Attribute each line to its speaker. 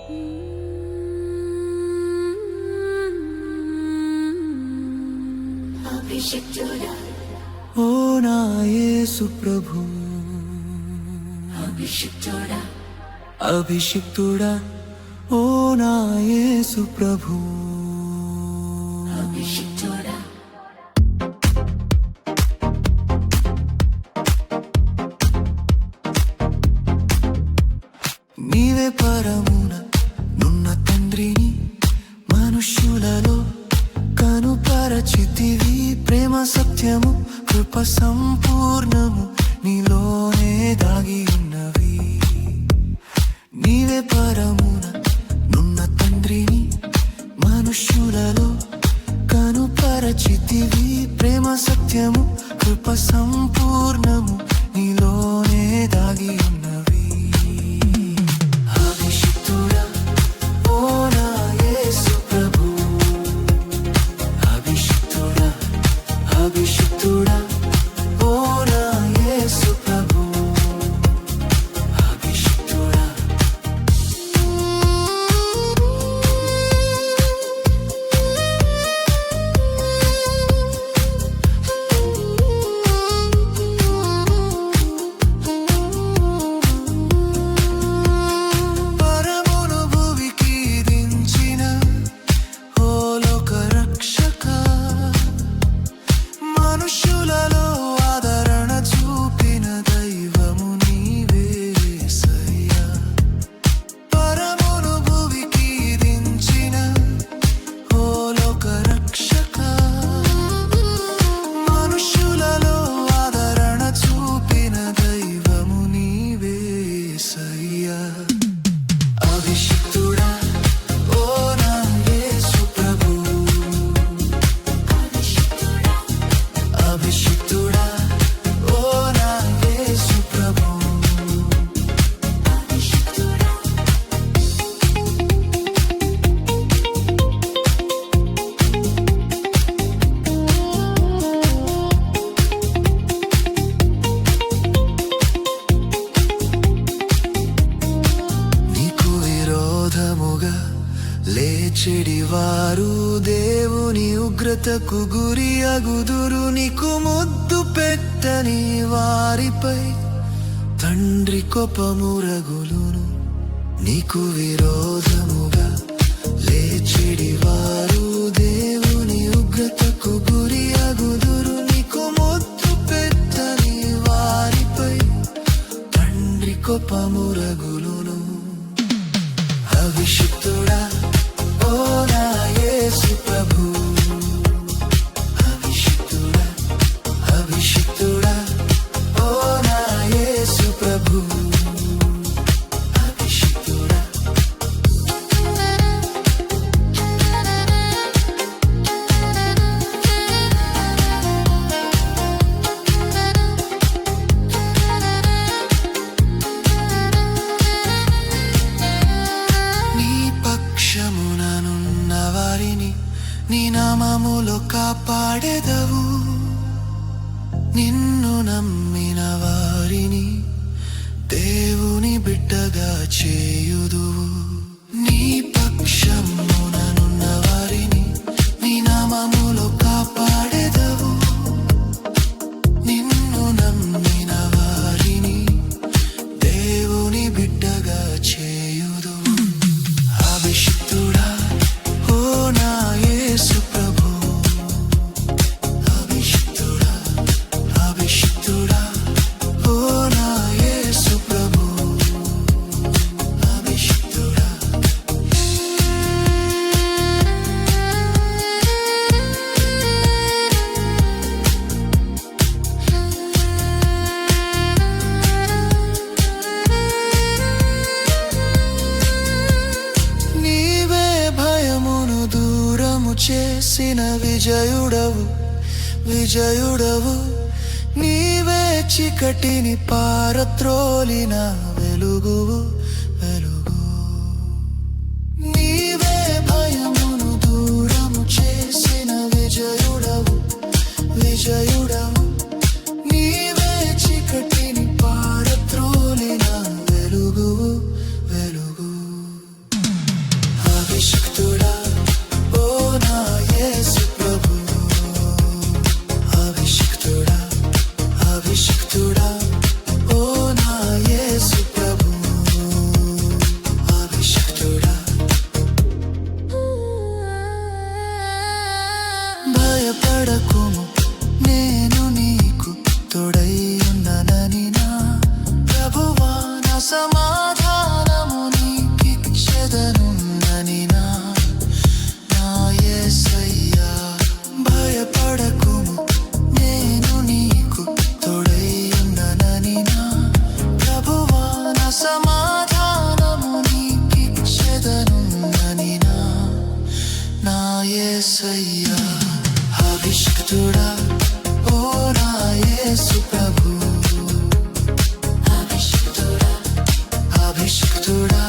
Speaker 1: ఓ నా యేసు ప్రభు అభిషిక్తుడా, ఓ నా యేసు ప్రభు నీవే పరమున నున్న తండ్రిని మనుష్యులలో కనుపరచితివి. ప్రేమ సత్యము కృప సంపూర్ణము నీలోనే దాగి ఉన్నవి. నీవే పరమున నున్న తండ్రిని మనుష్యులలో కనుపరచితివి. ప్రేమ సత్యము కృప సంపూర్ణము నీలోనే దాగి ఉన్నవి. అభిషిక్తుడా, ఓ నా యేసు ప్రభు అభిషిక్తుడా. పరమును భువికి దించిన ఓ లోక రక్షక, మనుష్యులలో ఆదరణ చూపిన దైవము నీవే యేసయ్యా. పరమును భువికి దించిన ఓ లోక రక్షక, మనుష్యులలో ఆదరణ చూపిన దైవము నీవే యేసయ్యా. అభిషిక్తుడా, ఓ నా యేసు ప్రభు అభిషిక్తుడా, ఓ నా యేసు ప్రభు నీకు విరోధముగా లేచెడి వారు దేవుని ఉగ్రతకు గురి అగుదురు. నీకు ముద్దు పెట్టని వారిపై తండ్రి కోపము రగులును. నీకు విరోధముగా లేచెడి వారు దేవుని ఉగ్రతకు గురి అగుదురు. నీకు ముద్దు పెట్టని వారిపై తండ్రి కోపము రగులును. అభిషిక్తుడా, ఓ నా యేసు ప్రభు అభిషిక్తుడా, అభిషిక్తుడా, ఓ నా యేసు ప్రభు అభిషిక్తుడా. నీ పక్షముననున్న వారిని నీ నామములో కాపాడెదవు. నిన్ను నమ్మిన వారిని దేవుని బిడ్డగా చేయుదువు. నీ పక్షముననున్న వారిని నీ నామములో కాపాడెదవు. నిన్ను నమ్మిన వారిని దేవుని బిడ్డగా చేయుదువు. అభిషిక్తుడా, ఓ నా యేసు ప్రభు అభిషిక్తుడా, అభిషిక్తుడా, ఓ నా యేసు ప్రభు అభిషిక్తుడా. నీవే భయమును దూరము చేసిన విజయుడవు, విజయుడవు. నీవే చీకటిని పారత్రోలిన వెలుగువు, వెలుగు. నీవే భయమును దూరము చేసిన విజయుడవు, విజయుడవు. నీవే చీకటిని పారత్రోలిన వెలుగువు, వెలుగు. పరిశుద్ధుడా